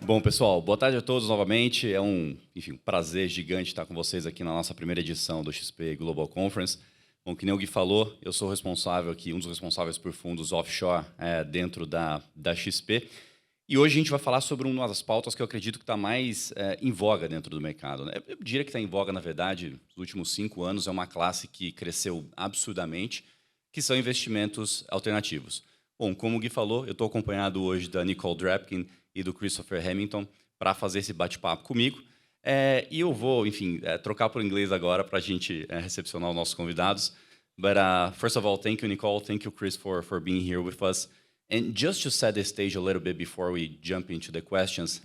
Bom, pessoal, boa tarde a todos novamente. É um prazer gigante estar com vocês aqui na nossa primeira edição do XP Global Conference. Bom, que nem o Gui falou, eu sou responsável aqui, um dos responsáveis por fundos offshore dentro da XP. E hoje a gente vai falar sobre uma das pautas que eu acredito que está mais em voga dentro do mercado, né? Eu diria que está em voga, na verdade, nos últimos 5 anos, é uma classe que cresceu absurdamente, que são investimentos alternativos. Bom, como o Gui falou, eu estou acompanhado hoje da Nicole Drapkin e do Christopher Hamilton para fazer esse bate-papo comigo. E eu vou, trocar para o inglês agora para a gente recepcionar os nossos convidados. But first of all, thank you, Nicole. Thank you, Chris, for being here with us. And just to set the stage a little bit before we jump into the questions,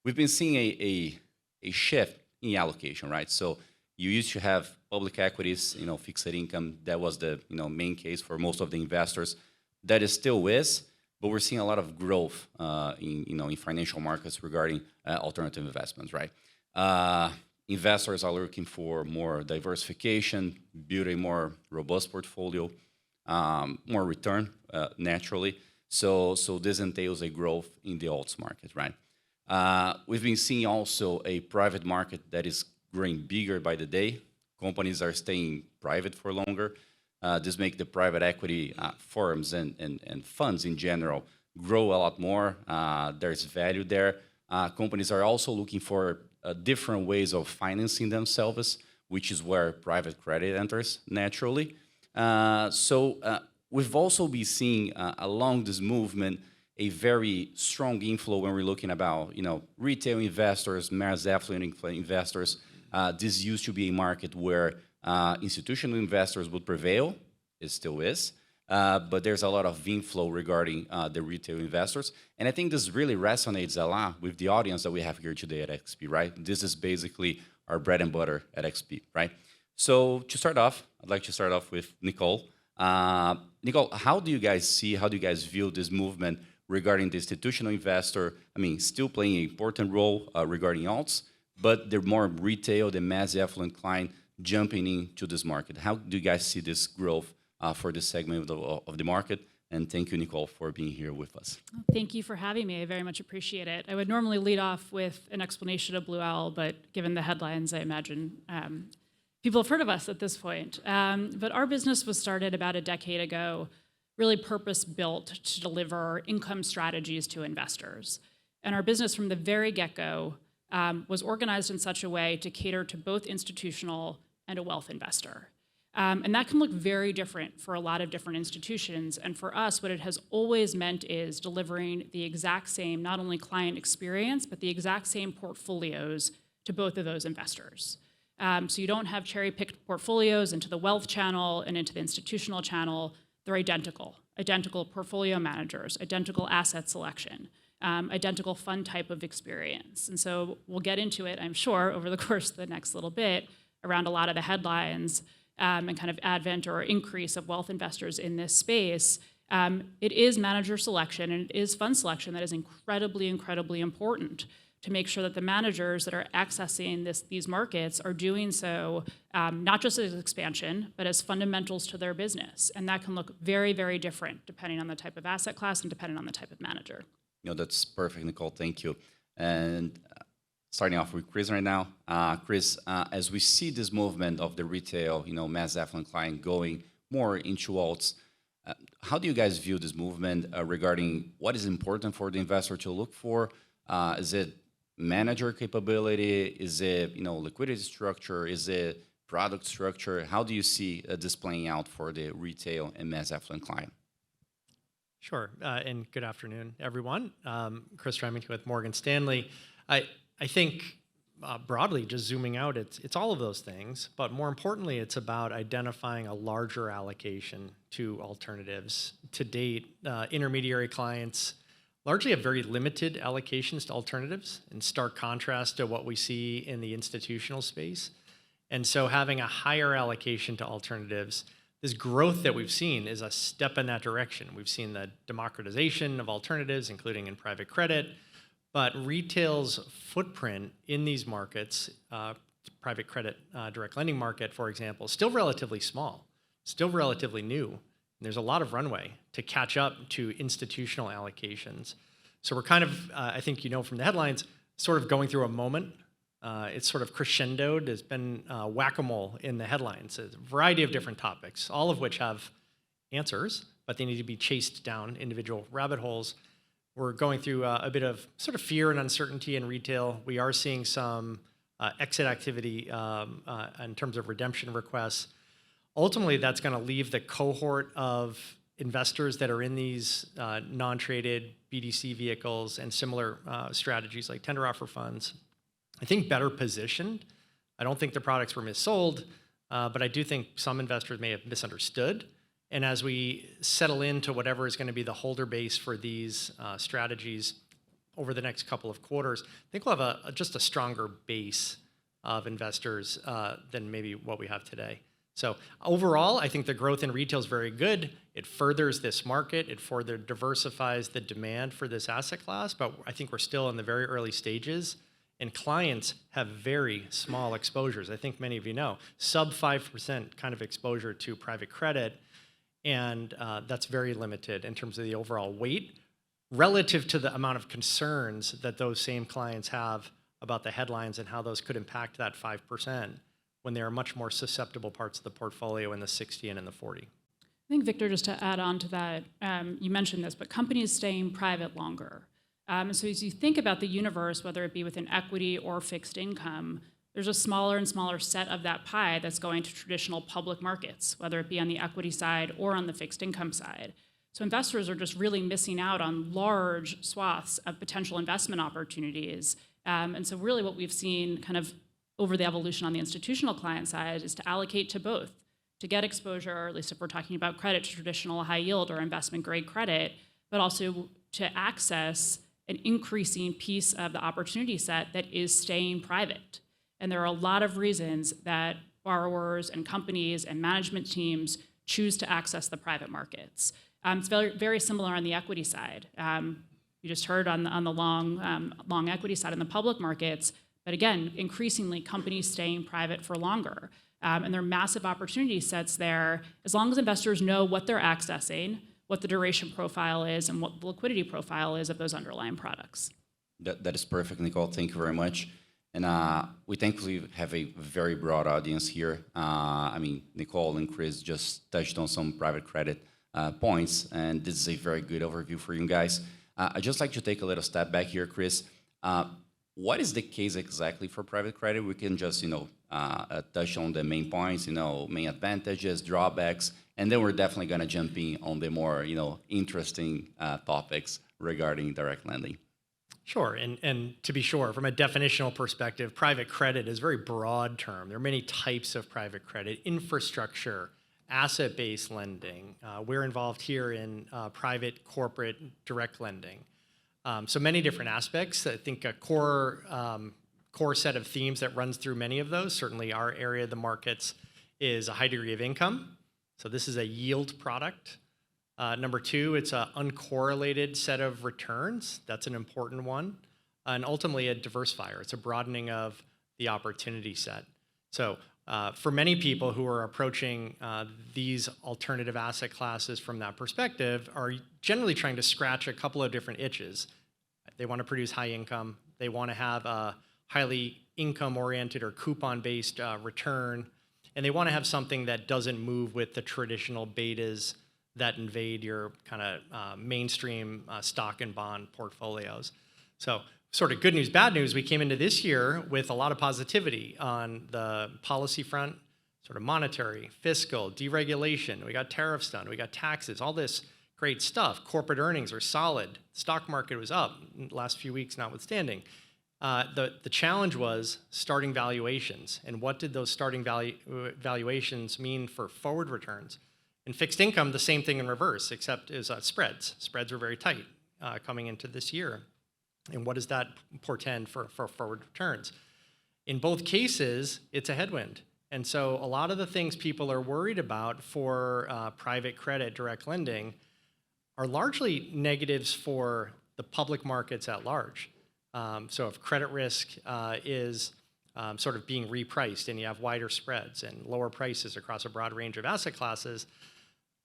we've been seeing a shift in allocation, right? So you used to have public equities, fixed income. That was the main case for most of the investors. That is still is, but we're seeing a lot of growth in financial markets regarding alternative investments, right? Investors are looking for more diversification, build a more robust portfolio, more return naturally. So this entails a growth in the alts market, right? We've been seeing also a private market that is growing bigger by the day. Companies are staying private for longer. This makes the private equity firms and funds in general grow a lot more. There's value there. Companies are also looking for different ways of financing themselves, which is where private credit enters naturally. So we've also been seeing along this movement a very strong inflow when we're looking about retail investors, mass affluent investors. This used to be a market where institutional investors would prevail. It still is. But there's a lot of inflow regarding the retail investors. And I think this really resonates a lot with the audience that we have here today at XP, right? This is basically our bread and butter at XP, right? So to start off, I'd like to start off with Nicole. Nicole, how do you guys view this movement regarding the institutional investor? I mean, still playing an important role regarding alts, but they're more retail, the mass affluent client jumping into this market. How do you guys see this growth for this segment of the market? And thank you, Nicole, for being here with us. Thank you for having me. I very much appreciate it. I would normally lead off with an explanation of Blue Owl, but given the headlines, I imagine people have heard of us at this point. But our business was started about a decade ago, really purpose-built to deliver income strategies to investors. And our business from the very get-go was organized in such a way to cater to both institutional and a wealth investor. And that can look very different for a lot of different institutions. And for us, what it has always meant is delivering the exact same, not only client experience, but the exact same portfolios to both of those investors. So you don't have cherry-picked portfolios into the wealth channel and into the institutional channel. They're identical portfolio managers, identical asset selection, identical fund type of experience. And so we'll get into it, I'm sure, over the course of the next little bit around a lot of the headlines and kind of advent or increase of wealth investors in this space. It is manager selection and it is fund selection that is incredibly, incredibly important to make sure that the managers that are accessing these markets are doing so not just as expansion, but as fundamentals to their business. And that can look very, very different depending on the type of asset class and depending on the type of manager. That's perfect, Nicole. Thank you. And starting off with Chris right now. Chris, as we see this movement of the retail, mass affluent client going more into alts, how do you guys view this movement regarding what is important for the investor to look for? Is it manager capability? Is it liquidity structure? Is it product structure? How do you see this playing out for the retail and mass affluent client? Sure, and good afternoon, everyone. Chris Remington with Morgan Stanley. I think broadly, just zooming out, it's all of those things, but more importantly, it's about identifying a larger allocation to alternatives. To date, intermediary clients largely have very limited allocations to alternatives, in stark contrast to what we see in the institutional space. And so having a higher allocation to alternatives, this growth that we've seen is a step in that direction. We've seen the democratization of alternatives, including in private credit, but retail's footprint in these markets, private credit direct lending market, for example, still relatively small, still relatively new. And there's a lot of runway to catch up to institutional allocations. So we're kind of, I think you know from the headlines, sort of going through a moment. It's sort of crescendoed. There's been whack-a-mole in the headlines, a variety of different topics, all of which have answers, but they need to be chased down individual rabbit holes. We're going through a bit of sort of fear and uncertainty in retail. We are seeing some exit activity in terms of redemption requests. Ultimately, that's going to leave the cohort of investors that are in these non-traded BDC vehicles and similar strategies like tender offer funds, I think better positioned. I don't think the products were missold, but I do think some investors may have misunderstood. And as we settle into whatever is going to be the holder base for these strategies over the next couple of quarters, I think we'll have just a stronger base of investors than maybe what we have today. So overall, I think the growth in retail is very good. It furthers this market. It further diversifies the demand for this asset class. But I think we're still in the very early stages. And clients have very small exposures. I think many of you know, sub 5% kind of exposure to private credit. And that's very limited in terms of the overall weight relative to the amount of concerns that those same clients have about the headlines and how those could impact that 5%. When there are much more susceptible parts of the portfolio in the 60 and in the 40. I think, Victor, just to add on to that, you mentioned this, but companies staying private longer. So as you think about the universe, whether it be within equity or fixed income, there's a smaller and smaller set of that pie that's going to traditional public markets, whether it be on the equity side or on the fixed income side. So investors are just really missing out on large swaths of potential investment opportunities. And so really what we've seen kind of over the evolution on the institutional client side is to allocate to both, to get exposure, or at least if we're talking about credit, to traditional high yield or investment grade credit, but also to access an increasing piece of the opportunity set that is staying private. And there are a lot of reasons that borrowers and companies and management teams choose to access the private markets. It's very, very similar on the equity side. You just heard on the long equity side in the public markets. But again, increasingly, companies staying private for longer. And there are massive opportunity sets there, as long as investors know what they're accessing, what the duration profile is, and what the liquidity profile is of those underlying products. That is perfect, Nicole. Thank you very much. And we thankfully have a very broad audience here. I mean, Nicole and Chris just touched on some private credit points, and this is a very good overview for you guys. I'd just like to take a little step back here, Chris. What is the case exactly for private credit? We can just, touch on the main points, main advantages, drawbacks, and then we're definitely going to jump in on the more, interesting topics regarding direct lending. Sure, and to be sure, from a definitional perspective, private credit is a very broad term. There are many types of private credit: infrastructure, asset-based lending. We're involved here in private corporate direct lending. So many different aspects. I think a core set of themes that runs through many of those, certainly our area of the markets, is a high degree of income. So this is a yield product. Number two, it's an uncorrelated set of returns. That's an important one. And ultimately a diversifier. It's a broadening of the opportunity set. So for many people who are approaching these alternative asset classes from that perspective are generally trying to scratch a couple of different itches. They want to produce high income. They want to have a highly income-oriented or coupon-based return. And they want to have something that doesn't move with the traditional betas that invade your kind of mainstream stock and bond portfolios. So sort of good news, bad news, we came into this year with a lot of positivity on the policy front, sort of monetary, fiscal, deregulation. We got tariffs done. We got taxes, all this great stuff. Corporate earnings are solid. Stock market was up in the last few weeks notwithstanding. The challenge was starting valuations. And what did those starting valuations mean for forward returns? In fixed income, the same thing in reverse, except is spreads. Spreads were very tight coming into this year. And what does that portend for forward returns? In both cases, it's a headwind. And so a lot of the things people are worried about for private credit direct lending are largely negatives for the public markets at large. So if credit risk is sort of being repriced and you have wider spreads and lower prices across a broad range of asset classes,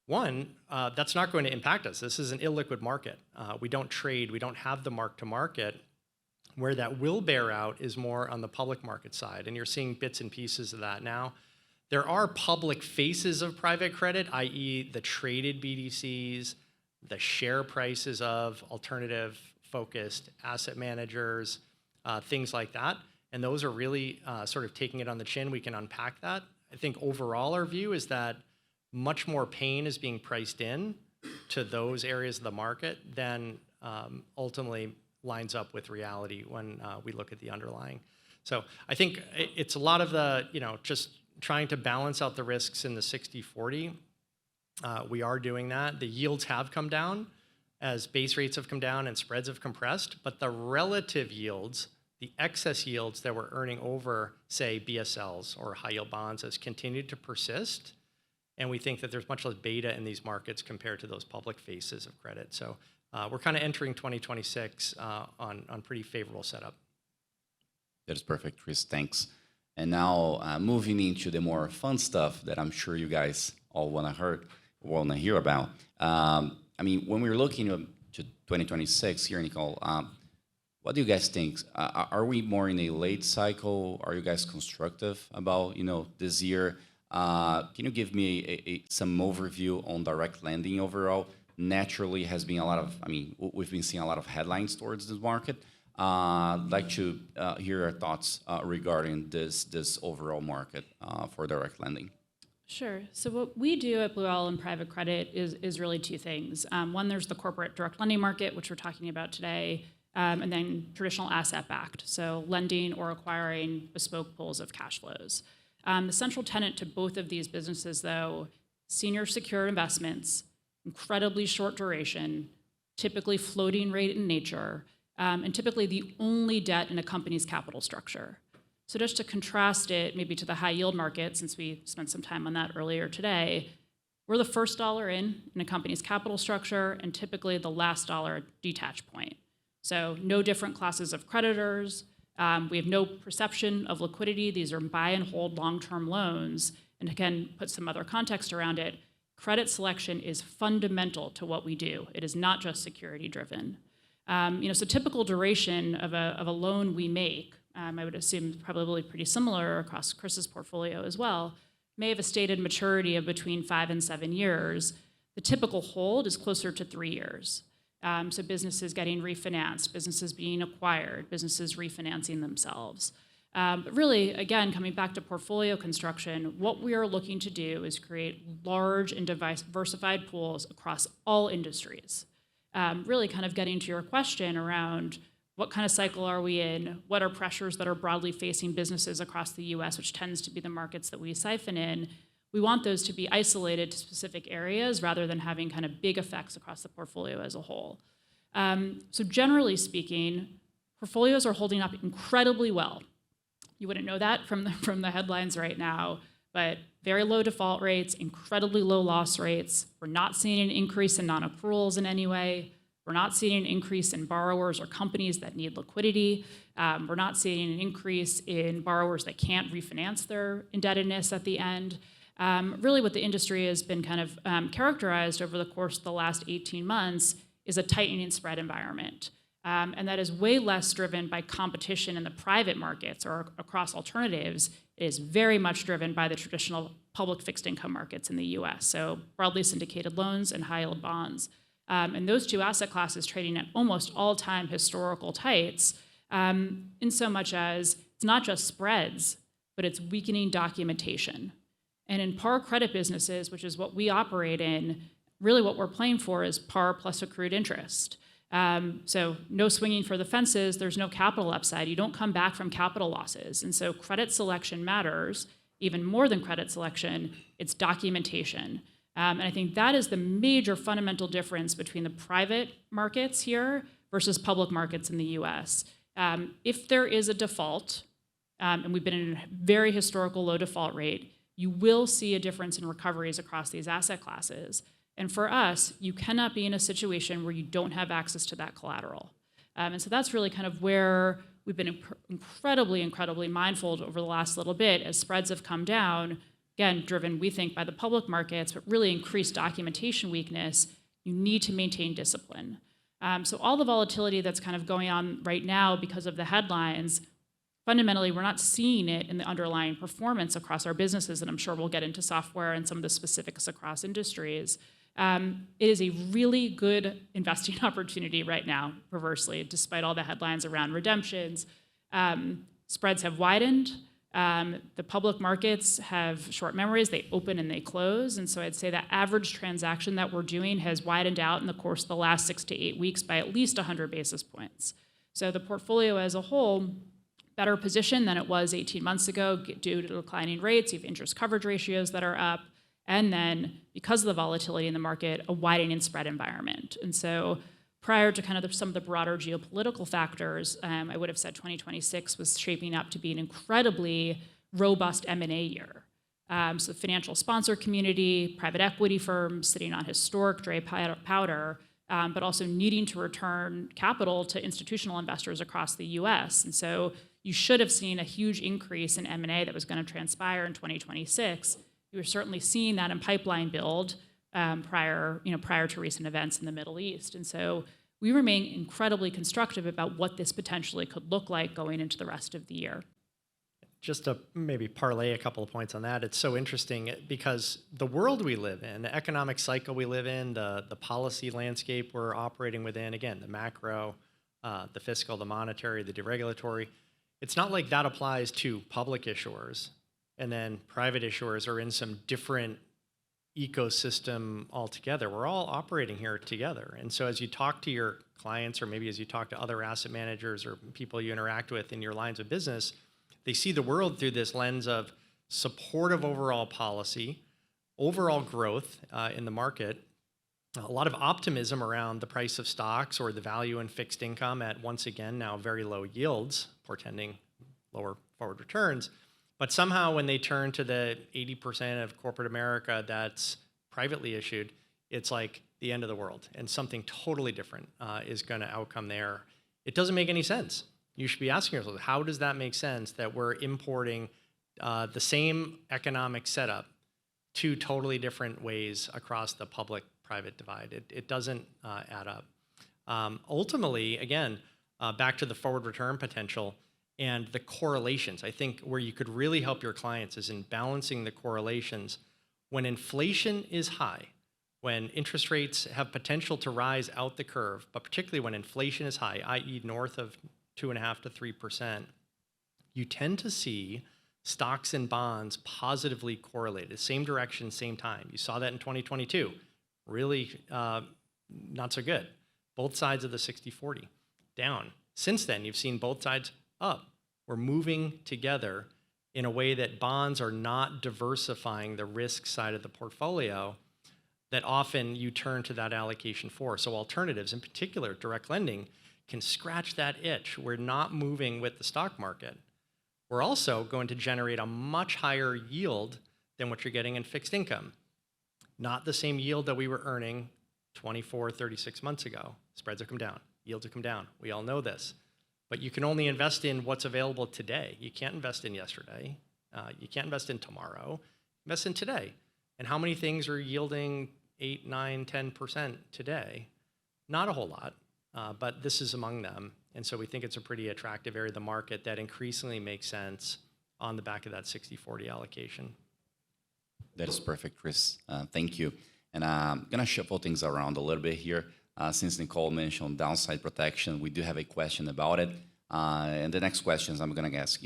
One, that's not going to impact us. This is an illiquid market. We don't trade. We don't have the mark to market. Where that will bear out is more on the public market side, and you're seeing bits and pieces of that now. There are public faces of private credit, i.e. the traded BDCs, the share prices of alternative-focused asset managers, things like that. And those are really sort of taking it on the chin. We can unpack that. I think overall our view is that much more pain is being priced in to those areas of the market than ultimately lines up with reality when we look at the underlying. So I think it's a lot of the, just trying to balance out the risks in the 60-40. We are doing that. The yields have come down as base rates have come down and spreads have compressed, but the relative yields, the excess yields that we're earning over, say, BSLs or high yield bonds has continued to persist. And we think that there's much less beta in these markets compared to those public faces of credit. So we're kind of entering 2026 on pretty favorable setup. That is perfect, Chris. Thanks. And now moving into the more fun stuff that I'm sure you guys all want to hear about. I mean, when we're looking to 2026 here, Nicole, what do you guys think? Are we more in a late cycle? Are you guys constructive about this year? Can you give me some overview on direct lending overall? Naturally, has been a lot of. I mean, we've been seeing a lot of headlines towards this market. I'd like to hear your thoughts regarding this overall market for direct lending. Sure. So what we do at Blue Owl in private credit is really two things. One, there's the corporate direct lending market, which we're talking about today, and then traditional asset-backed, so lending or acquiring bespoke pools of cash flows. The central tenet to both of these businesses, though, senior secured investments, incredibly short duration, typically floating rate in nature, and typically the only debt in a company's capital structure. So just to contrast it maybe to the high yield market, since we spent some time on that earlier today, we're the first dollar in a company's capital structure and typically the last dollar detach point. So no different classes of creditors. We have no perception of liquidity. These are buy and hold long-term loans. And again, put some other context around it. Credit selection is fundamental to what we do. It is not just security driven. So typical duration of a loan we make, I would assume probably pretty similar across Chris's portfolio as well, may have a stated maturity of between 5 and 7 years. The typical hold is closer to 3 years. So businesses getting refinanced, businesses being acquired, businesses refinancing themselves. But really, again, coming back to portfolio construction, what we are looking to do is create large and diversified pools across all industries. Really kind of getting to your question around what kind of cycle are we in? What are pressures that are broadly facing businesses across the US, which tends to be the markets that we siphon in? We want those to be isolated to specific areas rather than having kind of big effects across the portfolio as a whole. So generally speaking, portfolios are holding up incredibly well. You wouldn't know that from the headlines right now, but very low default rates, incredibly low loss rates. We're not seeing an increase in non-accruals in any way. We're not seeing an increase in borrowers or companies that need liquidity. We're not seeing an increase in borrowers that can't refinance their indebtedness at the end. Really what the industry has been kind of characterized over the course of the last 18 months is a tightening spread environment. And that is way less driven by competition in the private markets or across alternatives. It is very much driven by the traditional public fixed income markets in the US, so broadly syndicated loans and high yield bonds. And those two asset classes trading at almost all-time historical tights, in so much as it's not just spreads, but it's weakening documentation. And in par credit businesses, which is what we operate in, really what we're playing for is par plus accrued interest. So no swinging for the fences, there's no capital upside. You don't come back from capital losses. And so credit selection matters, even more than credit selection, it's documentation. And I think that is the major fundamental difference between the private markets here versus public markets in the US. If there is a default, and we've been in a very historical low default rate, you will see a difference in recoveries across these asset classes. And for us, you cannot be in a situation where you don't have access to that collateral. And so that's really kind of where we've been incredibly mindful over the last little bit as spreads have come down. again, driven, we think, by the public markets, but really increased documentation weakness, you need to maintain discipline. So all the volatility that's kind of going on right now because of the headlines, fundamentally, we're not seeing it in the underlying performance across our businesses, and I'm sure we'll get into software and some of the specifics across industries. It is a really good investing opportunity right now, perversely, despite all the headlines around redemptions. Spreads have widened. The public markets have short memories. They open and they close. And so I'd say that average transaction that we're doing has widened out in the course of the last 6 to 8 weeks by at least 100 basis points. So the portfolio as a whole, better position than it was 18 months ago due to declining rates. You have interest coverage ratios that are up. And then because of the volatility in the market, a widening spread environment. And so prior to kind of some of the broader geopolitical factors, I would have said 2026 was shaping up to be an incredibly robust M&A year. So the financial sponsor community, private equity firms sitting on historic dry powder, but also needing to return capital to institutional investors across the US. And so you should have seen a huge increase in M&A that was going to transpire in 2026. You were certainly seeing that in pipeline build prior to recent events in the Middle East. And so we remain incredibly constructive about what this potentially could look like going into the rest of the year. Just to maybe parlay a couple of points on that, it's so interesting because the world we live in, the economic cycle we live in, the policy landscape we're operating within, again, the macro, the fiscal, the monetary, the deregulatory, it's not like that applies to public issuers and then private issuers are in some different ecosystem altogether. We're all operating here together. And so as you talk to your clients or maybe as you talk to other asset managers or people you interact with in your lines of business, they see the world through this lens of supportive overall policy, overall growth in the market, a lot of optimism around the price of stocks or the value in fixed income at, once again, now very low yields, portending lower forward returns. But somehow when they turn to the 80% of corporate America that's privately issued, it's like the end of the world and something totally different is going to outcome there. It doesn't make any sense. You should be asking yourself, how does that make sense that we're importing the same economic setup two totally different ways across the public-private divide? It doesn't add up. Ultimately, again, back to the forward return potential and the correlations. I think where you could really help your clients is in balancing the correlations. When inflation is high, when interest rates have potential to rise out the curve, but particularly when inflation is high, i.e. north of 2.5% to 3%, you tend to see stocks and bonds positively correlated, same direction, same time. You saw that in 2022, really not so good. Both sides of the 60-40 down. Since then, you've seen both sides up. We're moving together in a way that bonds are not diversifying the risk side of the portfolio that often you turn to that allocation for. So alternatives, in particular, direct lending, can scratch that itch. We're not moving with the stock market. We're also going to generate a much higher yield than what you're getting in fixed income. Not the same yield that we were earning 24, 36 months ago. Spreads have come down. Yields have come down. We all know this. But you can only invest in what's available today. You can't invest in yesterday. You can't invest in tomorrow. Invest in today. And how many things are yielding 8, 9, 10% today? Not a whole lot, but this is among them. And so we think it's a pretty attractive area of the market that increasingly makes sense on the back of that 60-40 allocation. That is perfect, Chris. Thank you. And I'm going to shuffle things around a little bit here. Since Nicole mentioned downside protection, we do have a question about it. And the next questions I'm going to ask,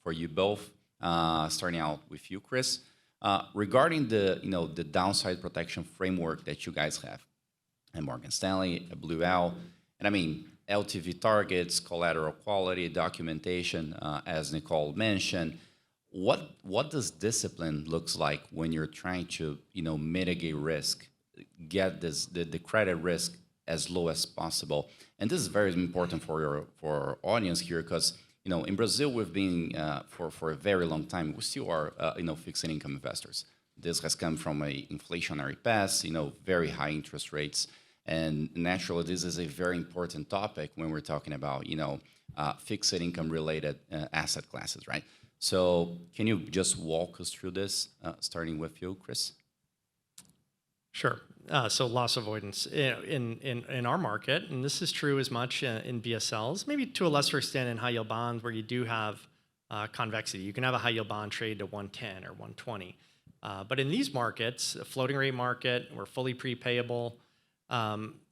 for you both, starting out with you, Chris. Regarding the downside protection framework that you guys have at Morgan Stanley, at Blue Owl, and I mean, LTV targets, collateral quality, documentation, as Nicole mentioned, what does discipline looks like when you're trying to, mitigate risk, get the credit risk as low as possible? And this is very important for our audience here because, in Brazil, we've been, for a very long time, we still are, fixed income investors. This has come from a inflationary past, very high interest rates. And naturally, this is a very important topic when we're talking about, fixed income related asset classes, right? So can you just walk us through this, starting with you, Chris? Sure. So loss avoidance in our market, and this is true as much in BSLs, maybe to a lesser extent in high yield bonds where you do have convexity. You can have a high yield bond trade to 110 or 120. But in these markets, a floating rate market, we're fully prepayable.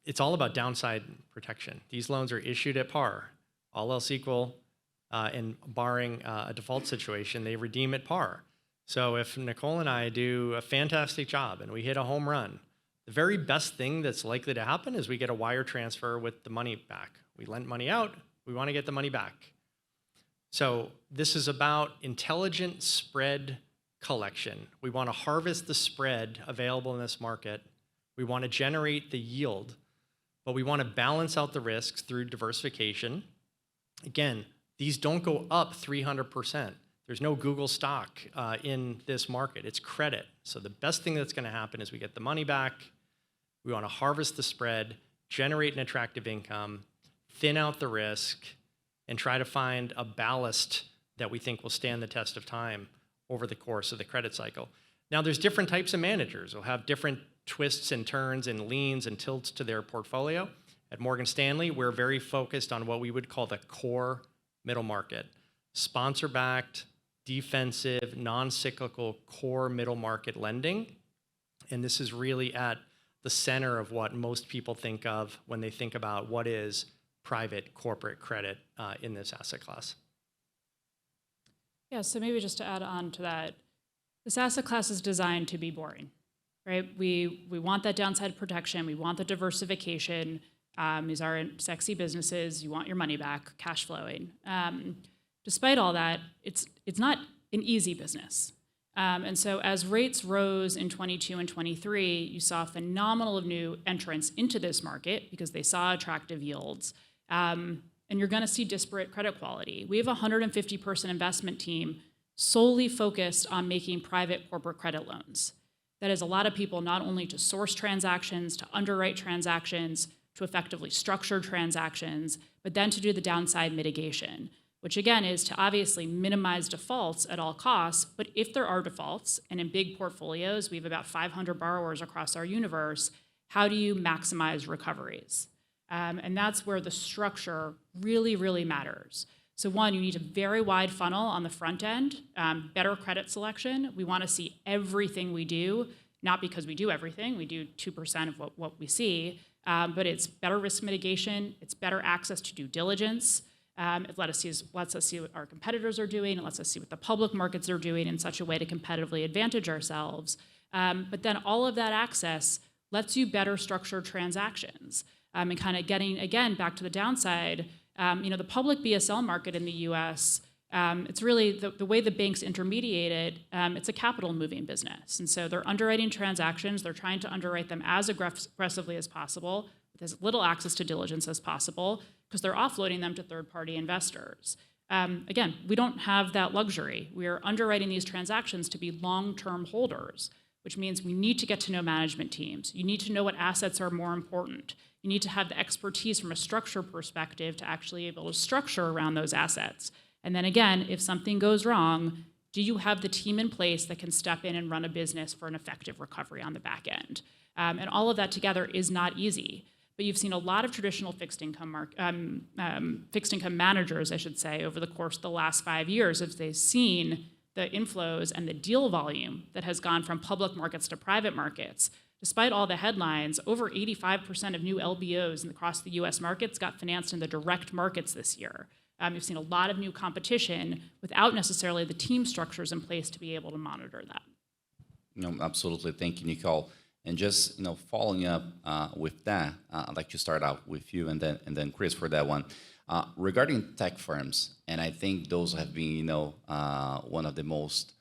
It's all about downside protection. These loans are issued at par, all else equal, and barring a default situation, they redeem at par. So if Nicole and I do a fantastic job and we hit a home run, the very best thing that's likely to happen is we get a wire transfer with the money back. We lent money out, we want to get the money back. So this is about intelligent spread collection. We want to harvest the spread available in this market. We want to generate the yield, but we want to balance out the risks through diversification. Again, these don't go up 300%. There's no Google stock in this market. It's credit. So the best thing that's going to happen is we get the money back. We want to harvest the spread, generate an attractive income, thin out the risk, and try to find a ballast that we think will stand the test of time over the course of the credit cycle. Now, there's different types of managers. They'll have different twists and turns and leans and tilts to their portfolio. At Morgan Stanley, we're very focused on what we would call the core middle market. Sponsor-backed, defensive, non-cyclical core middle market lending. And this is really at the center of what most people think of when they think about what is private corporate credit in this asset class. Yeah, so maybe just to add on to that, this asset class is designed to be boring, right? We want that downside protection. We want the diversification. These aren't sexy businesses. You want your money back, cash flowing. Despite all that, it's not an easy business. And so as rates rose in 22 and 23, you saw a phenomenal of new entrants into this market because they saw attractive yields. And you're going to see disparate credit quality. We have a 150-person investment team solely focused on making private corporate credit loans. That is a lot of people not only to source transactions, to underwrite transactions, to effectively structure transactions, but then to do the downside mitigation, which again is to obviously minimize defaults at all costs. But if there are defaults, and in big portfolios, we have about 500 borrowers across our universe, how do you maximize recoveries? And that's where the structure really, really matters. So one, you need a very wide funnel on the front end, better credit selection. We want to see everything we do, not because we do everything, we do 2% of what we see, but it's better risk mitigation, it's better access to due diligence. It lets us see what our competitors are doing, it lets us see what the public markets are doing in such a way to competitively advantage ourselves. But then all of that access lets you better structure transactions. And kind of getting, again, back to the downside, the public BSL market in the US, it's really the way the banks intermediate it, it's a capital moving business. And so they're underwriting transactions, they're trying to underwrite them as aggressively as possible, with as little access to diligence as possible, because they're offloading them to third-party investors. Again, we don't have that luxury. We are underwriting these transactions to be long-term holders, which means we need to get to know management teams. You need to know what assets are more important. You need to have the expertise from a structure perspective to actually be able to structure around those assets. And then again, if something goes wrong, do you have the team in place that can step in and run a business for an effective recovery on the back end? And all of that together is not easy. But you've seen a lot of traditional fixed income managers, I should say, over the course of the last 5 years, as they've seen the inflows and the deal volume that has gone from public markets to private markets. Despite all the headlines, over 85% of new LBOs across the US markets got financed in the direct markets this year. You've seen a lot of new competition without necessarily the team structures in place to be able to monitor that. No, absolutely. Thank you, Nicole. And just following up with that, I'd like to start out with you and then Chris for that one. Regarding tech firms, and I think those have been one of the most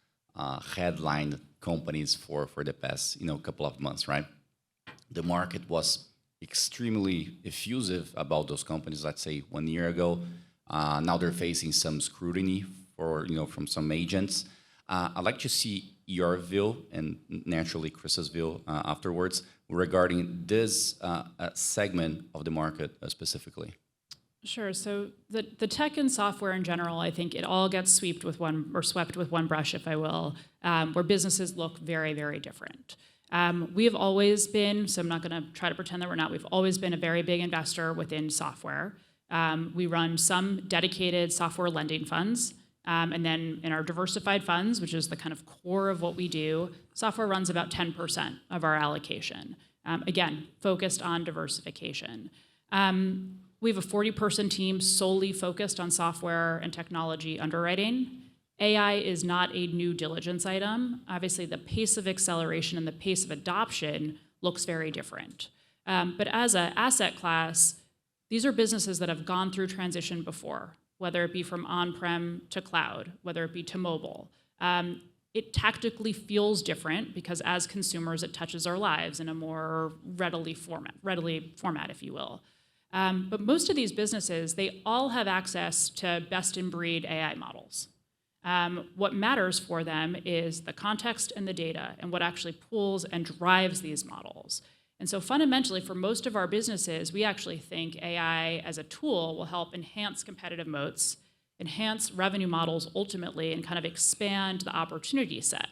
headlined companies for the past couple of months, right? The market was extremely effusive about those companies, let's say 1 year ago. Now they're facing some scrutiny from some agents. I'd like to see your view and naturally Chris's view afterwards regarding this segment of the market specifically. Sure. So the tech and software in general, I think it all gets swept with one brush, if I will, where businesses look very, very different. We have always been, so I'm not going to try to pretend that we're not, we've always been a very big investor within software. We run some dedicated software lending funds. And then in our diversified funds, which is the kind of core of what we do, software runs about 10% of our allocation. Again, focused on diversification. We have a 40-person team solely focused on software and technology underwriting. AI is not a new diligence item. Obviously, the pace of acceleration and the pace of adoption looks very different. But as an asset class, these are businesses that have gone through transition before, whether it be from on-prem to cloud, whether it be to mobile. It tactically feels different because as consumers, it touches our lives in a more readily format, if you will. But most of these businesses, they all have access to best-in-breed AI models. What matters for them is the context and the data and what actually pulls and drives these models. And so fundamentally, for most of our businesses, we actually think AI as a tool will help enhance competitive moats, enhance revenue models ultimately, and kind of expand the opportunity set.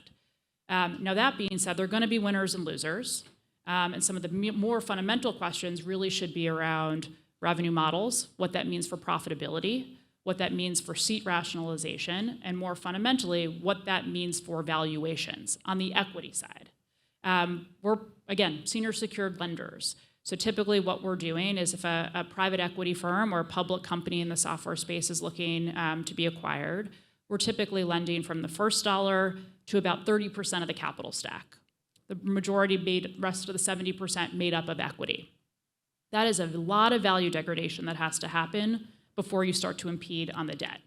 Now that being said, there are going to be winners and losers. And some of the more fundamental questions really should be around revenue models, what that means for profitability, what that means for seat rationalization, and more fundamentally, what that means for valuations on the equity side. We're, again, senior secured lenders. So typically what we're doing is if a private equity firm or a public company in the software space is looking to be acquired, we're typically lending from the first dollar to about 30% of the capital stack. The rest of the 70% made up of equity. That is a lot of value degradation that has to happen before you start to impede on the debt.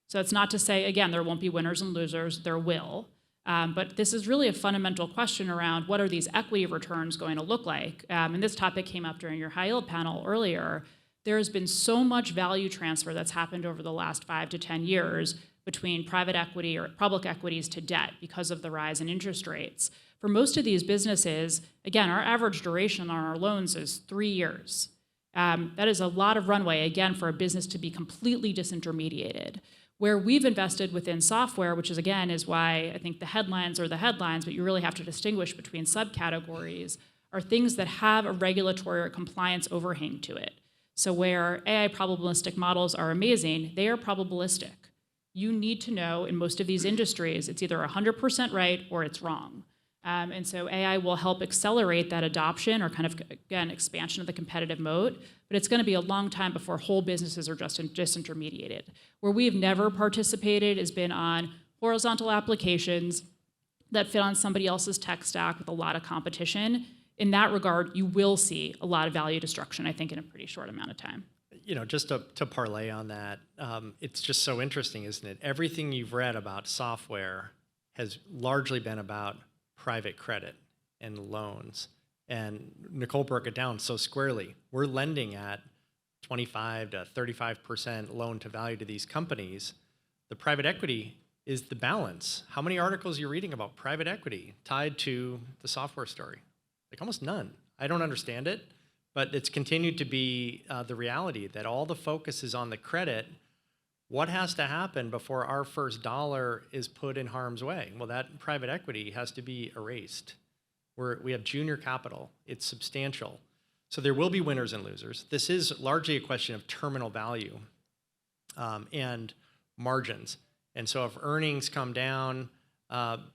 So it's not to say, again, there won't be winners and losers, there will. But this is really a fundamental question around what are these equity returns going to look like? And this topic came up during your high yield panel earlier. There has been so much value transfer that's happened over the last 5 to 10 years between private equity or public equities to debt because of the rise in interest rates. For most of these businesses, again, our average duration on our loans is 3 years. That is a lot of runway, again, for a business to be completely disintermediated. Where we've invested within software, which is, again, is why I think the headlines are the headlines, but you really have to distinguish between subcategories, are things that have a regulatory or compliance overhang to it. So where AI probabilistic models are amazing, they are probabilistic. You need to know, in most of these industries, it's either 100% right or it's wrong. And so AI will help accelerate that adoption or kind of, again, expansion of the competitive moat, but it's going to be a long time before whole businesses are just disintermediated. Where we've never participated has been on horizontal applications that fit on somebody else's tech stack with a lot of competition. In that regard, you will see a lot of value destruction, I think, in a pretty short amount of time. You know, just to parlay on that, it's just so interesting, isn't it? Everything you've read about software has largely been about private credit and loans. And Nicole broke it down so squarely. We're lending at 25 to 35% loan to value to these companies. The private equity is the balance. How many articles you're reading about private equity tied to the software story? Like almost none. I don't understand it, but it's continued to be the reality that all the focus is on the credit. What has to happen before our first dollar is put in harm's way? Well, that private equity has to be erased. We have junior capital. It's substantial. So there will be winners and losers. This is largely a question of terminal value and margins. And so if earnings come down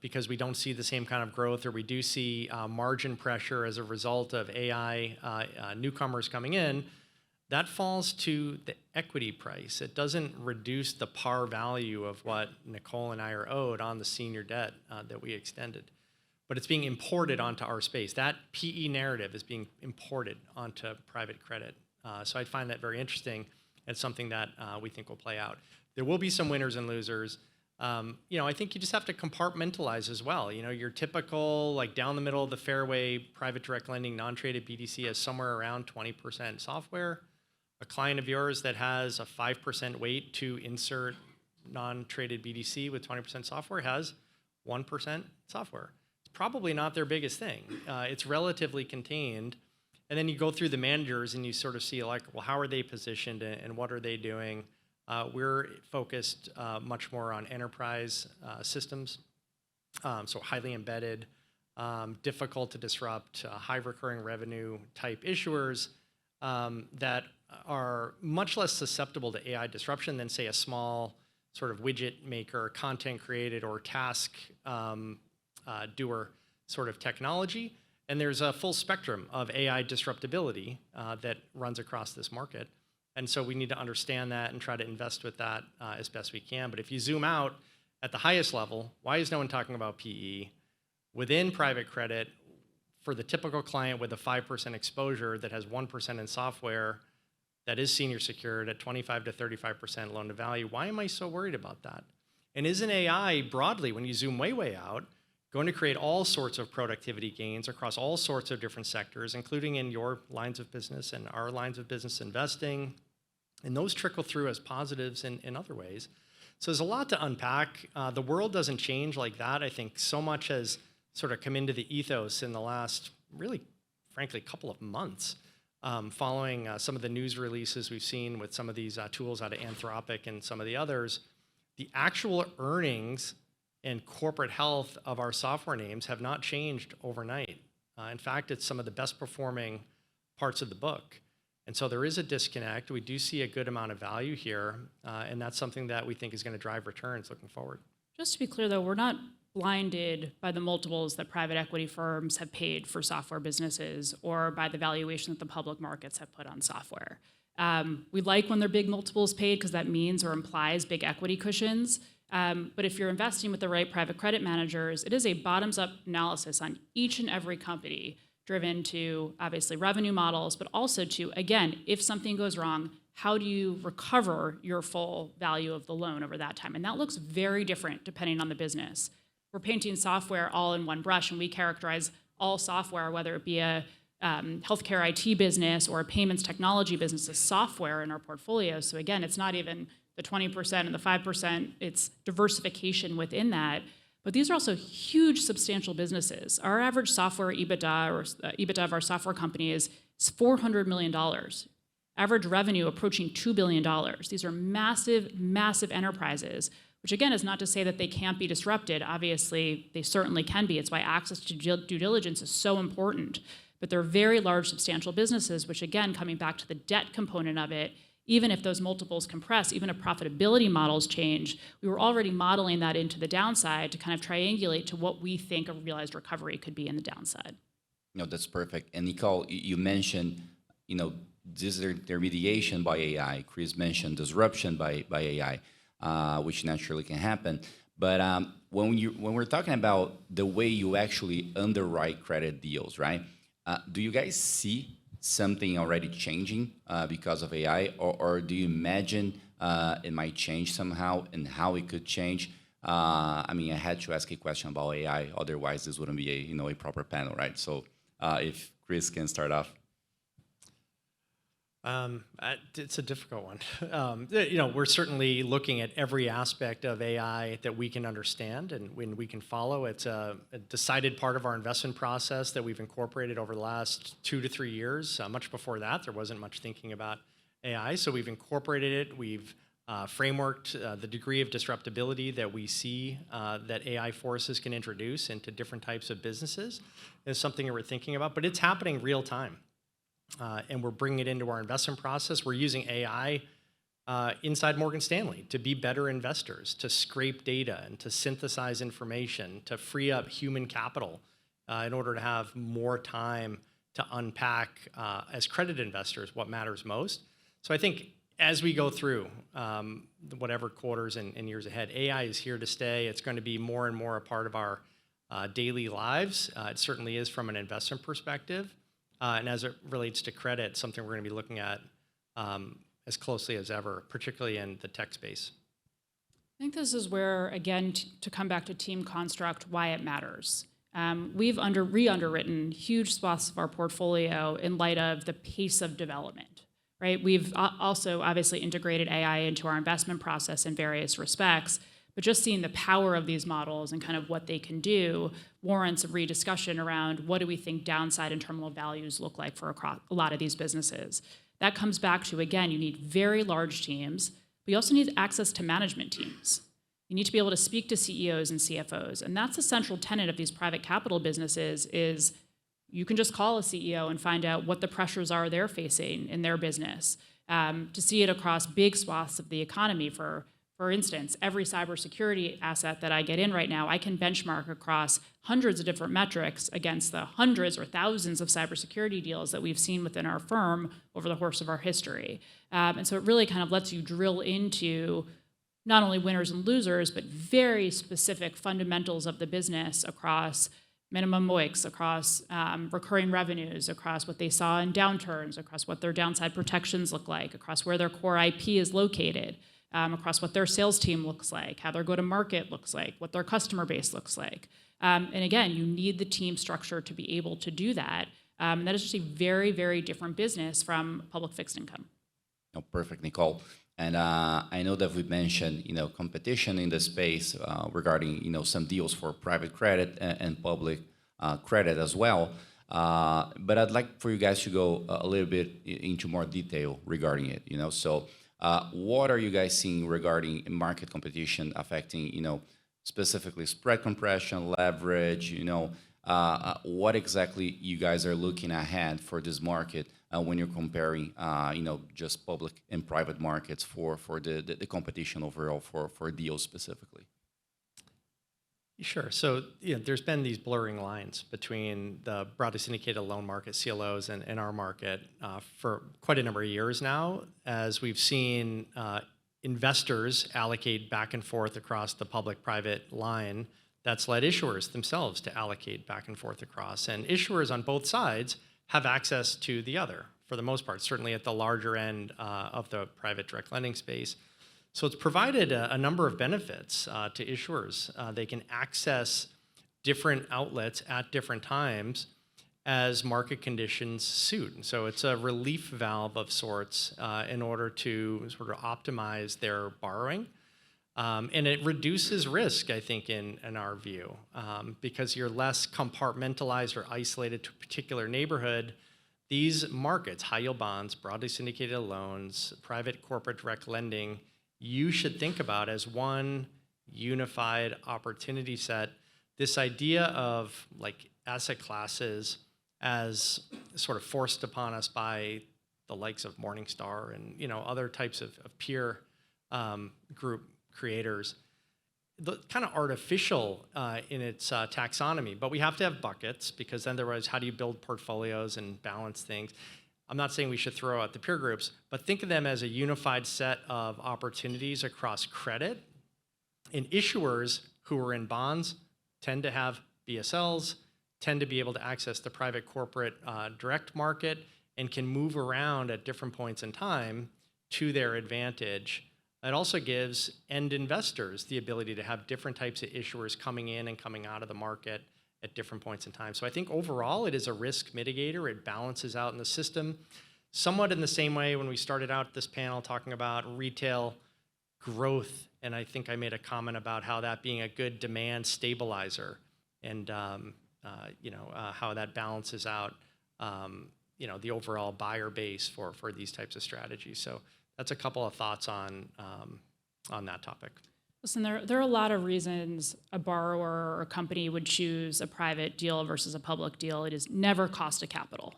because we don't see the same kind of growth, or we do see margin pressure as a result of AI newcomers coming in, that falls to the equity price. It doesn't reduce the par value of what Nicole and I are owed on the senior debt that we extended. But it's being imported onto our space. That PE narrative is being imported onto private credit. So I find that very interesting. It's something that we think will play out. There will be some winners and losers. I think you just have to compartmentalize as well. Your typical, like down the middle of the fairway, private direct lending, non-traded BDC has somewhere around 20% software. A client of yours that has a 5% weight to insert non-traded BDC with 20% software has 1% software. It's probably not their biggest thing. It's relatively contained. And then you go through the managers and you sort of see like, well, how are they positioned and what are they doing? We're focused much more on enterprise systems, so highly embedded, difficult to disrupt, high recurring revenue type issuers that are much less susceptible to AI disruption than, say, a small sort of widget maker, content created, or task doer sort of technology. And there's a full spectrum of AI disruptability that runs across this market. And so we need to understand that and try to invest with that as best we can. But if you zoom out at the highest level, why is no one talking about PE? Within private credit, for the typical client with a 5% exposure that has 1% in software that is senior secured at 25 to 35% loan to value, why am I so worried about that? And isn't AI broadly, when you zoom way, way out, going to create all sorts of productivity gains across all sorts of different sectors, including in your lines of business and our lines of business investing, and those trickle through as positives in other ways. So there's a lot to unpack. The world doesn't change like that. I think so much has sort of come into the ethos in the last, really, frankly, couple of months, following some of the news releases we've seen with some of these tools out of Anthropic and some of the others. The actual earnings and corporate health of our software names have not changed overnight. In fact, it's some of the best performing parts of the book. And so there is a disconnect. We do see a good amount of value here, and that's something that we think is going to drive returns looking forward. Just to be clear, though, we're not blinded by the multiples that private equity firms have paid for software businesses or by the valuation that the public markets have put on software. We like when they're big multiples paid because that means or implies big equity cushions. But if you're investing with the right private credit managers, it is a bottoms-up analysis on each and every company, driven to obviously revenue models, but also to, again, if something goes wrong, how do you recover your full value of the loan over that time? And that looks very different depending on the business. We're painting software all in one brush, and we characterize all software, whether it be a healthcare IT business or a payments technology business, as software in our portfolio. So again, it's not even the 20% and the 5%, it's diversification within that. But these are also huge, substantial businesses. Our average software EBITDA, or EBITDA of our software company, is $400 million. Average revenue approaching $2 billion. These are massive, massive enterprises, which again is not to say that they can't be disrupted. Obviously, they certainly can be. It's why access to due diligence is so important. But they're very large, substantial businesses, which again, coming back to the debt component of it, even if those multiples compress, even if profitability models change, we were already modeling that into the downside to kind of triangulate to what we think a realized recovery could be in the downside. No, that's perfect. And Nicole, you mentioned, disintermediation by AI. Chris mentioned disruption by AI, which naturally can happen. But when we're talking about the way you actually underwrite credit deals, right? Do you guys see something already changing because of AI, or do you imagine it might change somehow, and how it could change? I had to ask a question about AI, otherwise this wouldn't be a proper panel, right? So if Chris can start off. It's a difficult one. We're certainly looking at every aspect of AI that we can understand and when we can follow. It's a decided part of our investment process that we've incorporated over the last 2 to 3 years. Much before that, there wasn't much thinking about AI, so we've incorporated it. We've frameworked the degree of disruptability that we see that AI forces can introduce into different types of businesses. It's something that we're thinking about, but it's happening real time. And we're bringing it into our investment process. We're using AI inside Morgan Stanley to be better investors, to scrape data and to synthesize information, to free up human capital in order to have more time to unpack as credit investors what matters most. So I think as we go through whatever quarters and years ahead, AI is here to stay. It's going to be more and more a part of our daily lives. It certainly is from an investment perspective. And as it relates to credit, something we're going to be looking at as closely as ever, particularly in the tech space. I think this is where, again, to come back to team construct, why it matters. We've re-underwritten huge swaths of our portfolio in light of the pace of development, right? We've also obviously integrated AI into our investment process in various respects, but just seeing the power of these models and kind of what they can do warrants a rediscussion around what do we think downside and terminal values look like for a lot of these businesses. That comes back to, again, you need very large teams, but you also need access to management teams. You need to be able to speak to CEOs and CFOs, and that's a central tenet of these private capital businesses is you can just call a CEO and find out what the pressures are they're facing in their business. To see it across big swaths of the economy, for instance, every cybersecurity asset that I get in right now, I can benchmark across hundreds of different metrics against the hundreds or thousands of cybersecurity deals that we've seen within our firm over the course of our history. And so it really kind of lets you drill into not only winners and losers, but very specific fundamentals of the business across minimum MOICs, across recurring revenues, across what they saw in downturns, across what their downside protections look like, across where their core IP is located, across what their sales team looks like, how their go-to-market looks like, what their customer base looks like. And again, you need the team structure to be able to do that. And that is just a very, very different business from public fixed income. No, perfect, Nicole. And I know that we mentioned, competition in the space regarding, some deals for private credit and public credit as well. But I'd like for you guys to go a little bit into more detail regarding it. So what are you guys seeing regarding market competition affecting, specifically spread compression, leverage? What exactly you guys are looking ahead for this market when you're comparing, just public and private markets for the competition overall for deals specifically? Sure. So there's been these blurring lines between the broadly syndicated loan market, CLOs, and our market for quite a number of years now, as we've seen investors allocate back and forth across the public-private line. That's led issuers themselves to allocate back and forth across. And issuers on both sides have access to the other, for the most part, certainly at the larger end of the private direct lending space. So it's provided a number of benefits to issuers. They can access different outlets at different times as market conditions suit. So it's a relief valve of sorts in order to sort of optimize their borrowing. And it reduces risk, I think, in our view, because you're less compartmentalized or isolated to a particular neighborhood. These markets, high yield bonds, broadly syndicated loans, private corporate direct lending, you should think about as one unified opportunity set. This idea of like asset classes as sort of forced upon us by the likes of Morningstar and other types of peer group creators, the kind of artificial in its taxonomy. But we have to have buckets, because otherwise how do you build portfolios and balance things? I'm not saying we should throw out the peer groups, but think of them as a unified set of opportunities across credit. And issuers who are in bonds tend to have BSLs, tend to be able to access the private corporate direct market, and can move around at different points in time to their advantage. It also gives end investors the ability to have different types of issuers coming in and coming out of the market at different points in time. So I think overall it is a risk mitigator. It balances out in the system, somewhat in the same way when we started out this panel talking about retail growth. And I think I made a comment about how that being a good demand stabilizer, and how that balances out the overall buyer base for these types of strategies. So that's a couple of thoughts on that topic. Listen, there are a lot of reasons a borrower or a company would choose a private deal versus a public deal. It is never cost of capital.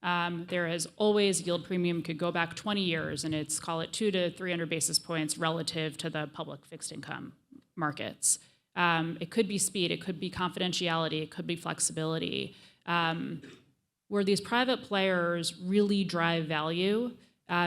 There is always yield premium, could go back 20 years, and it's, call it 200 to 300 basis points relative to the public fixed income markets. It could be speed, it could be confidentiality, it could be flexibility. Where these private players really drive value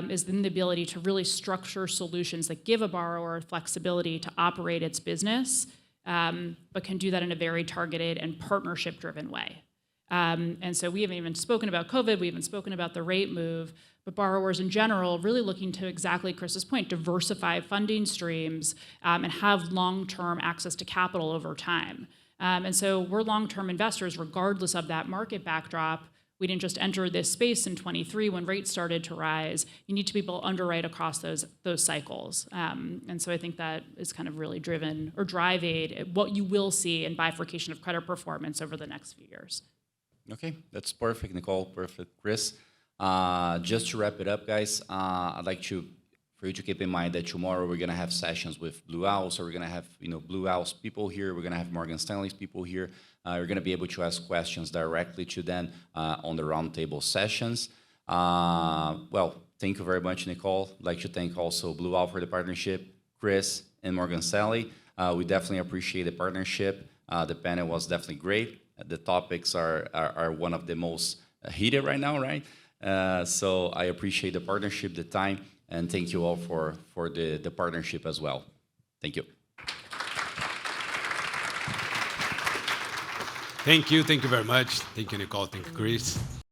is in the ability to really structure solutions that give a borrower flexibility to operate its business, but can do that in a very targeted and partnership-driven way. And so we haven't even spoken about COVID, we haven't spoken about the rate move, but borrowers in general really looking to, exactly Chris's point, diversify funding streams and have long-term access to capital over time. And so we're long-term investors regardless of that market backdrop. we didn't just enter this space in 23 when rates started to rise. You need to be able to underwrite across those cycles. And so I think that is kind of really driving what you will see in bifurcation of credit performance over the next few years. Okay, that's perfect, Nicole. Perfect, Chris. Just to wrap it up, guys, I'd like for you to keep in mind that tomorrow we're going to have sessions with Blue Owl. So we're going to have Blue Owl's people here. We're going to have Morgan Stanley's people here. You're going to be able to ask questions directly to them on the roundtable sessions. Well, thank you very much, Nicole. I'd like to thank also Blue Owl for the partnership, Chris and Morgan Stanley. We definitely appreciate the partnership. The panel was definitely great. The topics are one of the most heated right now, right? So I appreciate the partnership, the time, and thank you all for the partnership as well. Thank you. Thank you very much. Thank you, Nicole. Thank you, Chris.